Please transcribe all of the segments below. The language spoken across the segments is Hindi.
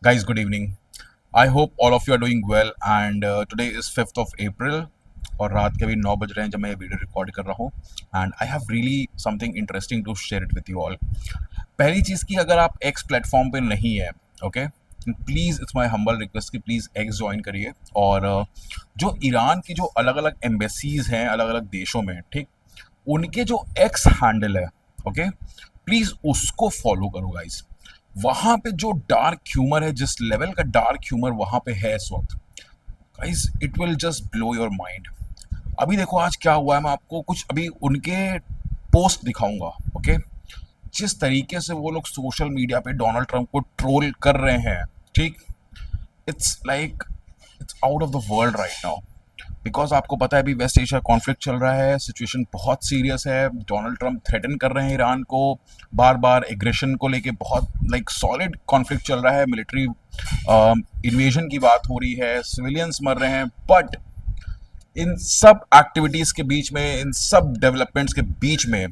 Guys, good evening. I hope all of you are doing well and today is 5th of April और रात के अभी 9 बज रहे हैं जब मैं ये वीडियो रिकॉर्ड कर रहा हूँ and I have really something interesting to share it with you all. पहली चीज़ की अगर आप एक्स प्लेटफॉर्म पे नहीं है, okay, please it's my humble request कि प्लीज़ एक्स ज्वाइन करिए। और जो ईरान की जो अलग अलग एम्बेसीज हैं अलग अलग देशों में, ठीक, उनके जो एक्स हैंडल है, ओके, प्लीज़ उसको फॉलो करो गाइज। वहाँ पे जो डार्क ह्यूमर है, जिस लेवल का डार्क ह्यूमर वहाँ पे है इस वक्त, guys it will just blow your mind. अभी देखो आज क्या हुआ है, मैं आपको कुछ अभी उनके पोस्ट दिखाऊंगा, ओके। जिस तरीके से वो लोग सोशल मीडिया पे डोनाल्ड ट्रंप को ट्रोल कर रहे हैं, ठीक, it's like it's out of the world right now. Because आपको पता है अभी वेस्ट एशिया कॉन्फ्लिक्ट चल रहा है, सिचुएशन बहुत सीरियस है। डोनाल्ड ट्रंप थ्रेटन कर रहे हैं ईरान को, बार बार एग्रेशन को लेके बहुत लाइक सॉलिड कॉन्फ्लिक्ट चल रहा है। मिलिट्री इन्वेजन की बात हो रही है, सिविलियंस मर रहे हैं। बट इन सब एक्टिविटीज़ के बीच में, इन सब डेवलपमेंट्स के बीच में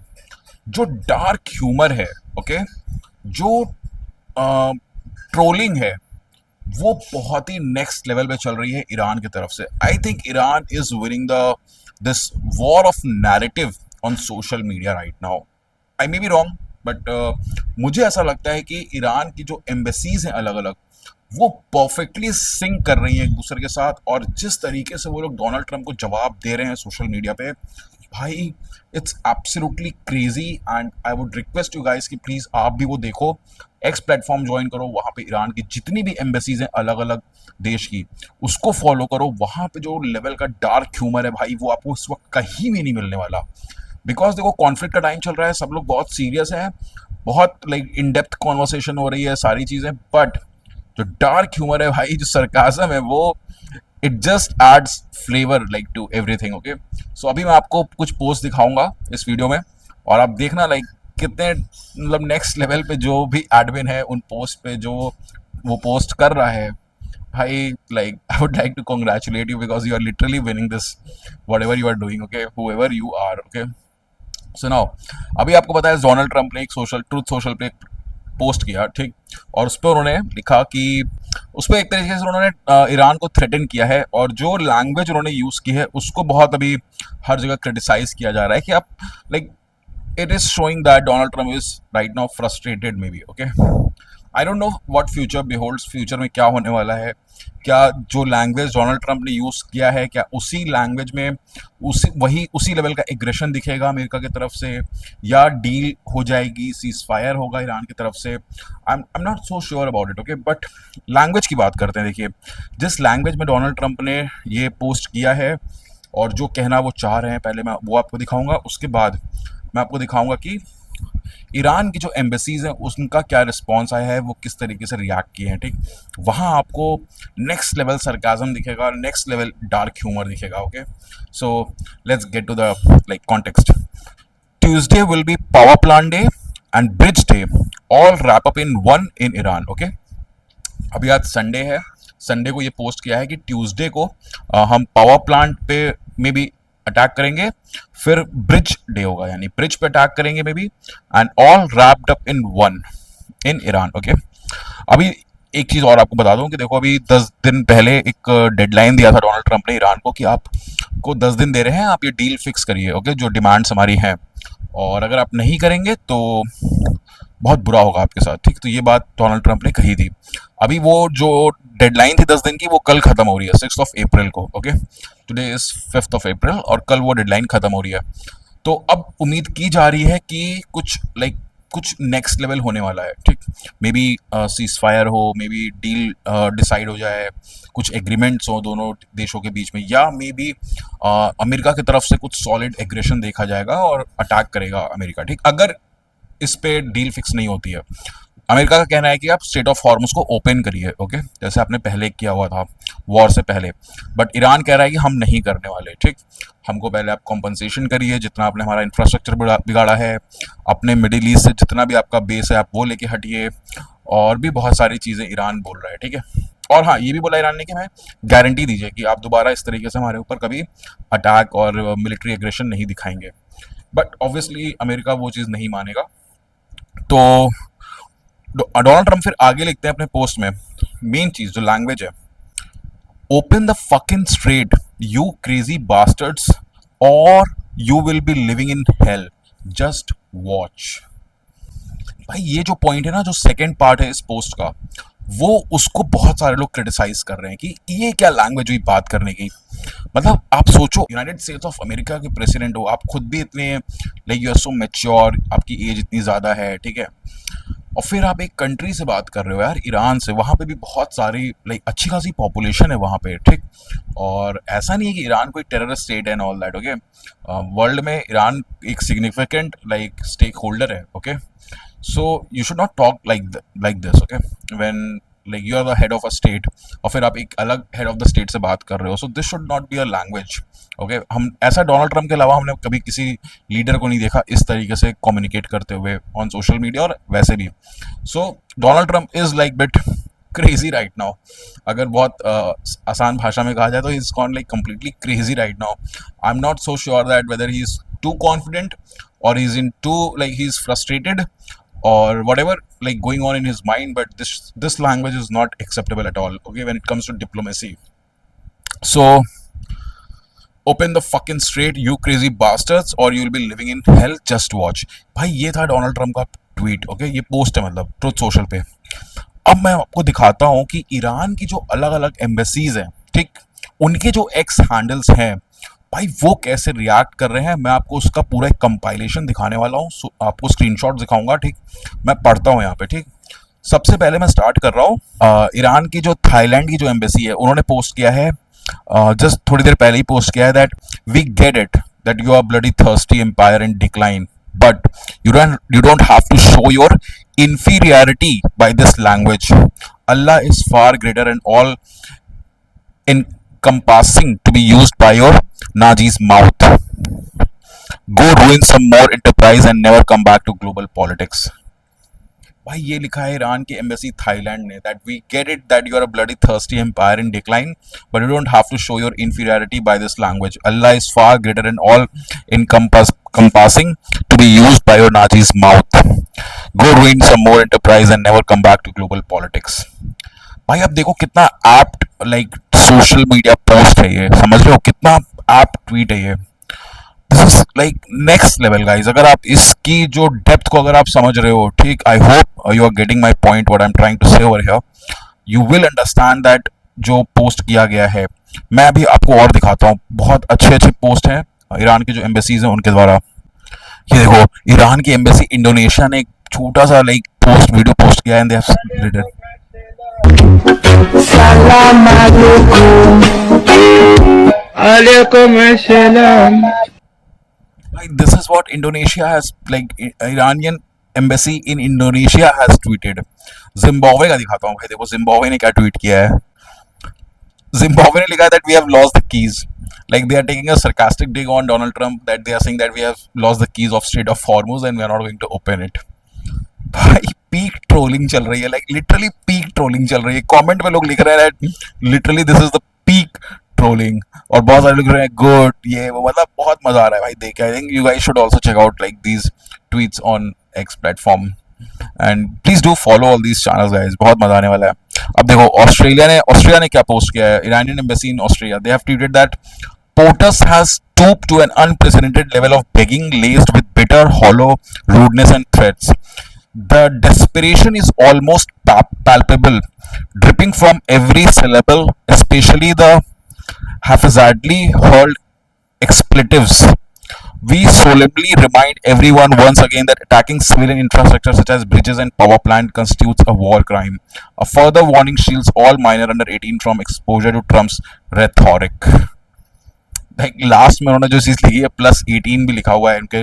जो डार्क ह्यूमर है, ओके, जो ट्रोलिंग है, वो बहुत ही नेक्स्ट लेवल पे चल रही है ईरान की तरफ से। I think Iran is winning the this war of narrative on social media right now. I may be wrong, but मुझे ऐसा लगता है कि ईरान की जो एम्बेसीज हैं अलग अलग, वो परफेक्टली सिंक कर रही हैं एक दूसरे के साथ। और जिस तरीके से वो लोग डोनाल्ड ट्रंप को जवाब दे रहे हैं सोशल मीडिया पे, भाई it's absolutely crazy. And I would request you guys कि प्लीज़ आप भी वो देखो, एक्स प्लेटफॉर्म ज्वाइन करो, वहाँ पे ईरान की जितनी भी एम्बेसीज हैं अलग अलग देश की, उसको फॉलो करो। वहाँ पे जो लेवल का डार्क ह्यूमर है भाई, वो आपको इस वक्त कहीं भी नहीं मिलने वाला। बिकॉज देखो कॉन्फ्लिक्ट का टाइम चल रहा है, सब लोग बहुत सीरियस हैं, बहुत लाइक इन डेप्थ कॉन्वर्सेशन हो रही है, सारी चीज़ें। बट जो डार्क ह्यूमर है भाई, जो सरकाजम है, वो it just adds flavour like to everything, okay. So अभी मैं आपको कुछ पोस्ट दिखाऊंगा इस वीडियो में, और आप देखना लाइक कितने मतलब नेक्स्ट लेवल पे जो भी एडमिन है उन पोस्ट पे जो वो पोस्ट कर रहा है भाई, like I would like to congratulate you because you are literally winning this whatever you are doing, okay, however you are, okay. सुनाओ, अभी आपको पता है डोनाल्ड ट्रंप ने एक सोशल ट्रूथ सोशल पे पोस्ट किया, ठीक, और उस पर उन्होंने लिखा कि उस पर एक तरीके से उन्होंने ईरान को थ्रेटन किया है, और जो लैंग्वेज उन्होंने यूज़ की है उसको बहुत अभी हर जगह क्रिटिसाइज किया जा रहा है कि आप like it is showing that Donald Trump is right now frustrated maybe, okay. I don't know what future beholds, future में क्या होने वाला है। क्या जो लैंग्वेज डोनाल्ड ट्रंप ने यूज़ किया है, क्या उसी लैंग्वेज में उसी लेवल का एग्रेशन दिखेगा अमेरिका की तरफ से, या डील हो जाएगी, सीज फायर होगा ईरान की तरफ से। आई am not so sure about it, okay. But language की बात करते हैं। देखिए, जिस लैंग्वेज में डोनाल्ड ट्रंप ने ये पोस्ट किया है और जो कहना वो चाह रहे हैं, पहले मैं वो आपको दिखाऊंगा, उसके बाद मैं आपको दिखाऊंगा कि ईरान की जो एम्बेसीज हैं उनका क्या रिस्पॉन्स आया है, वो किस तरीके से रिएक्ट किए हैं, ठीक। वहाँ आपको नेक्स्ट लेवल सरकाजम दिखेगा, नेक्स्ट लेवल डार्क ह्यूमर दिखेगा, okay. So let's get to the like context. Tuesday will be power plant day and bridge day, all wrap up in one in Iran, okay. अभी आज संडे है, संडे को ये पोस्ट किया है कि ट्यूसडे को हम पावर प्लांट पे में भी अटैक करेंगे, फिर ब्रिज डे होगा, यानी ब्रिज पे अटैक करेंगे may be, and all wrapped up in one in Iran, okay. अभी एक चीज और आपको बता दूं कि देखो, अभी 10 दिन पहले एक डेडलाइन दिया था डोनाल्ड ट्रंप ने ईरान को कि आपको 10 दिन दे रहे हैं, आप ये डील फिक्स करिए, ओके, जो डिमांड्स हमारी हैं, और अगर आप नहीं करेंगे तो बहुत बुरा होगा आपके साथ, ठीक। तो ये बात डोनाल्ड ट्रंप ने कही थी। अभी वो जो डेडलाइन थी 10 दिन की, वो कल खत्म हो रही है, 6 अप्रैल को, ओके। टुडे इज 5 अप्रैल और कल वो डेडलाइन खत्म हो रही है। तो अब उम्मीद की जा रही है कि कुछ नेक्स्ट लेवल होने वाला है, ठीक। मे बी सीज फायर हो, मे बी डील डिसाइड हो जाए, कुछ एग्रीमेंट्स हो दोनों देशों के बीच में, या मे बी अमेरिका की तरफ से कुछ सॉलिड एग्रेशन देखा जाएगा और अटैक करेगा अमेरिका, ठीक। अगर इस पे डील फिक्स नहीं होती है, अमेरिका का कहना है कि आप स्टेट ऑफ हॉर्मुज को ओपन करिए, ओके, जैसे आपने पहले किया हुआ था वॉर से पहले। बट ईरान कह रहा है कि हम नहीं करने वाले, ठीक। हमको पहले आप कॉम्पनसेशन करिए, जितना आपने हमारा इंफ्रास्ट्रक्चर बिगाड़ा है, अपने मिडिल ईस्ट से जितना भी आपका बेस है आप वो लेके हटिए, और भी बहुत सारी चीज़ें ईरान बोल रहा है, ठीक है। और हाँ, ये भी बोला ईरान ने कि मैं गारंटी दीजिए कि आप दोबारा इस तरीके से हमारे ऊपर कभी अटैक और मिलिट्री एग्रेशन नहीं दिखाएंगे। बट ऑब्वियसली अमेरिका वो चीज़ नहीं मानेगा। तो डोनाल्ड ट्रंप फिर आगे लिखते हैं अपने पोस्ट में मेन चीज जो लैंग्वेज है, open the fucking straight you crazy bastards और you will be living in hell, just watch. भाई ये जो पॉइंट है ना, जो सेकंड पार्ट है इस पोस्ट का, वो उसको बहुत सारे लोग क्रिटिसाइज कर रहे हैं कि ये क्या लैंग्वेज हुई बात करने की। मतलब आप सोचो, यूनाइटेड स्टेट्स ऑफ अमेरिका के प्रेसिडेंट हो, आप खुद भी इतने like you are so mature, आपकी एज इतनी ज़्यादा है, ठीक है, और फिर आप एक कंट्री से बात कर रहे हो यार, ईरान से, वहाँ पे भी बहुत सारी लाइक अच्छी खासी पॉपुलेशन है वहाँ पे, ठीक। और ऐसा नहीं है कि ईरान कोई टेररिस्ट स्टेट है and all that, okay. World में ईरान एक सिग्निफिकेंट लाइक स्टेक होल्डर है, okay. So you should not talk like this, okay? When like you are the head of a state और फिर आप एक अलग head of the state से बात कर रहे हो, so this should not be a language, okay? हम ऐसा डोनाल्ड ट्रम्प के अलावा हमने कभी किसी लीडर को नहीं देखा इस तरीके से कम्युनिकेट करते हुए ऑन सोशल मीडिया और वैसे भी। So Donald Trump is like bit crazy right now. अगर बहुत आसान भाषा में कहा जाए तो he is gone like completely crazy right now. I am not so sure that whether he is too confident or he's in too like he's frustrated or whatever like going on in his mind, but this language is not acceptable at all, okay, when it comes to diplomacy. So open the fucking straight you crazy bastards or you'll be living in hell, just watch। भाई ये था डोनाल्ड ट्रम्प का ट्वीट, ओके, ये पोस्ट है मतलब ट्रुथ सोशल पे। अब मैं आपको दिखाता हूँ कि ईरान की जो अलग अलग एम्बेसीज हैं, ठीक, उनके जो एक्स हैंडल्स हैं भाई वो कैसे रिएक्ट कर रहे हैं। मैं आपको उसका पूरा एक कंपाइलेशन दिखाने वाला हूँ, आपको स्क्रीनशॉट दिखाऊंगा, ठीक। मैं पढ़ता हूँ यहाँ पे, ठीक। सबसे पहले मैं स्टार्ट कर रहा हूँ ईरान की जो थाईलैंड की जो एम्बेसी है, उन्होंने पोस्ट किया है जस्ट थोड़ी देर पहले ही पोस्ट किया है that we get it that you are bloody thirsty empire in decline but you don't have to show your inferiority by this language. Allah is far greater and all encompassing to be used by your Naji's mouth. Go ruin some more enterprise and never come back to global politics. भाई ये लिखा है ईरान की एम्बेसी थाईलैंड ने, that we get it that you are a bloody thirsty empire in decline but you don't have to show your inferiority by this language. Allah is far greater and all encompassing to be used by your Nazi's mouth. Go ruin some more enterprise and never come back to global politics. भाई अब देखो कितना apt like social media post है ये, समझ रहे हो कितना एप्ट ट्वीट है ये। This is like next level guys. अगर आप इसकी जो डेप्थ को अगर आप समझ रहे हो, ठीक, I hope you are getting my point what I am trying to say over here. You will understand that जो पोस्ट किया गया है। मैं अभी आपको और दिखाता हूँ, बहुत अच्छे अच्छे पोस्ट हैं ईरान की जो एम्बेसीज हैं उनके द्वारा। ये देखो ईरान की एम्बेसी इंडोनेशिया ने एक छोटा सा लाइक पोस्ट वीडियो पोस्ट किया है एंड दे हैव रिटन सलाम अलैकुम अस्सलाम। Like this is what Indonesia has like Iranian embassy in Indonesia has tweeted. Zimbabwe का दिखाता हूँ भाई, देखो जिम्बाब्वे ने क्या ट्वीट किया है। जिम्बाब्वे ने लिखा है that we have lost the keys. Like they are taking a sarcastic dig on Donald Trump that they are saying that we have lost the keys of Strait of Hormuz and we are not going to open it. भाई पीक ट्रोलिंग चल रही है, लाइक लिटरली पीक ट्रोलिंग चल रही है। कमेंट में लोग लिख रहे हैं literally this is the peak trolling, और बहुत सारे लोग रहे हैं गुड ये वो, मतलब बहुत मजा आ रहा है भाई देख के। I think you guys should also check out like these tweets on X platform and please do follow all these channels guys, बहुत मजा आने वाला है। अब देखो ऑस्ट्रेलिया ने क्या पोस्ट किया है। Iranian embassy in Australia, they have tweeted that POTUS has stooped to an unprecedented level of begging laced with bitter, hollow rudeness and threats. The desperation is almost palpable, dripping from every syllable, especially the haphazardly hurled expletives. We solemnly remind everyone once again that attacking civilian infrastructure such as bridges and power plant constitutes a war crime. A further warning shields all minor under 18 from exposure to Trump's rhetoric. Like last में उन्होंने जो चीज़ लिखी है +18 भी लिखा हुआ है इनके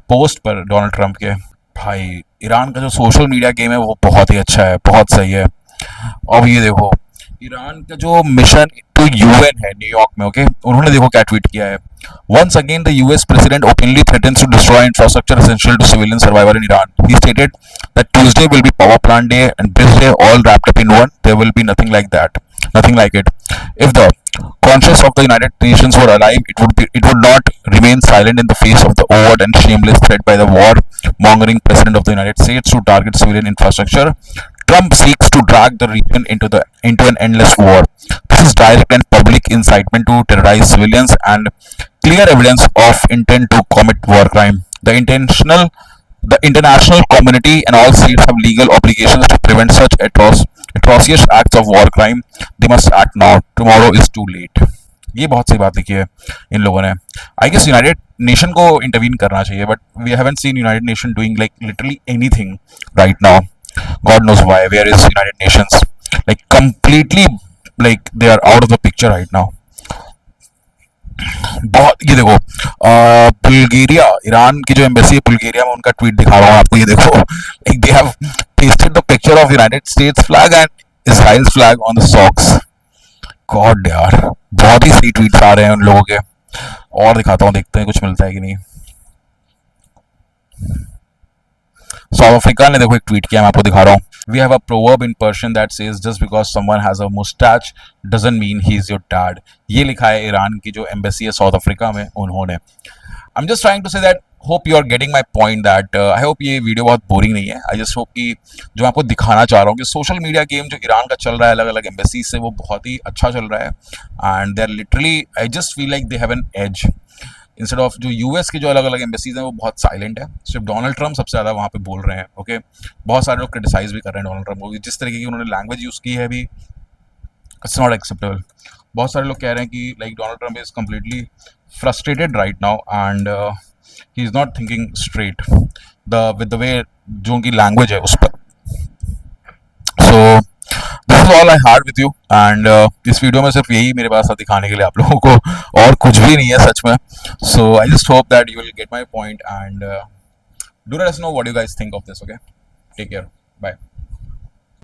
पोस्ट पर डोनाल्ड ट्रंप के। भाई ईरान का जो सोशल मीडिया गेम है वो बहुत ही अच्छा है, बहुत सही है। अब ये देखो ईरान का जो मिशन टू यूएन है न्यूयॉर्क में, ओके, उन्होंने देखो क्या ट्वीट किया है। Once again, the US president openly threatens to destroy infrastructure essential to civilian survival in Iran. He stated that Tuesday will be power plant day and bridge day all wrapped up in one. There will be nothing like that, nothing like it. If the conscience of the United Nations were alive, it would not remain silent in the face of the overt and shameless threat by the war-mongering president of the United States to target civilian infrastructure. Trump seeks to drag the region into an endless war. This is direct and public incitement to terrorize civilians and clear evidence of intent to commit war crime. The international community and all states have legal obligations to prevent such atrocious acts of war crime. They must act now. Tomorrow is too late. ये बहुत सही बात लिखी है इन लोगों ने. आई गेस यूनाइटेड नेशन को इंटरवीन करना चाहिए, but we haven't seen United Nation doing like literally anything right now. God knows why. Where is United Nations? Like completely, like they are out of the picture right now. बहुत ये देखो, बुल्गारिया, ईरान की जो एम्बेसी है बुल्गारिया में, उनका ट्वीट दिखा रहा हूँ आपको. ये देखो, like they have pasted the picture of United states flag and Israel's flag on the socks. God यार, बहुत ही सही ट्वीट्स आ रहे हैं उन लोगों के. और दिखाता हूँ, देखते हैं कुछ मिलता है कि नहीं. साउथ अफ्रीका ने देखो एक ट्वीट किया, मैं आपको दिखा रहा हूँ. We have a proverb in Persian that says just because someone has a moustache doesn't mean he is your dad. ये लिखा है ईरान की जो एम्बेसी है साउथ अफ्रीका में, उन्होंने. I am just trying to say that hope you are getting my point that I hope ये वीडियो बहुत बोरिंग नहीं है. आई जस्ट होप कि जो मैं आपको दिखाना चाह रहा हूँ कि सोशल मीडिया गेम जो ईरान का चल रहा है अलग अलग एम्बेसी से, वो बहुत ही अच्छा चल रहा है. And they are literally, I just feel like they have an edge instead of जो यूएस के जो अलग अलग एम्बेसीज हैं वो बहुत साइलेंट है. सिर्फ डोनाल्ड ट्रम्प सबसे ज़्यादा वहाँ पे बोल रहे हैं. ओके, बहुत सारे लोग क्रिटिसाइज भी कर रहे हैं डोनाल्ड ट्रम्प को, जिस तरीके की उन्होंने लैंग्वेज यूज़ की है अभी, इट्स नॉट एक्सेप्टेबल. बहुत सारे लोग कह रहे हैं कि like Donald Trump is completely frustrated right now and he is not thinking straight with the way जो उनकी लैंग्वेज है उस पर. So this is all I had with you and इस वीडियो में सिर्फ यही मेरे पास था दिखाने के लिए आप लोगों को, और कुछ भी नहीं है सच में. So I just hope that you will get my point and do let us know what you guys think of this. Okay, take care, bye.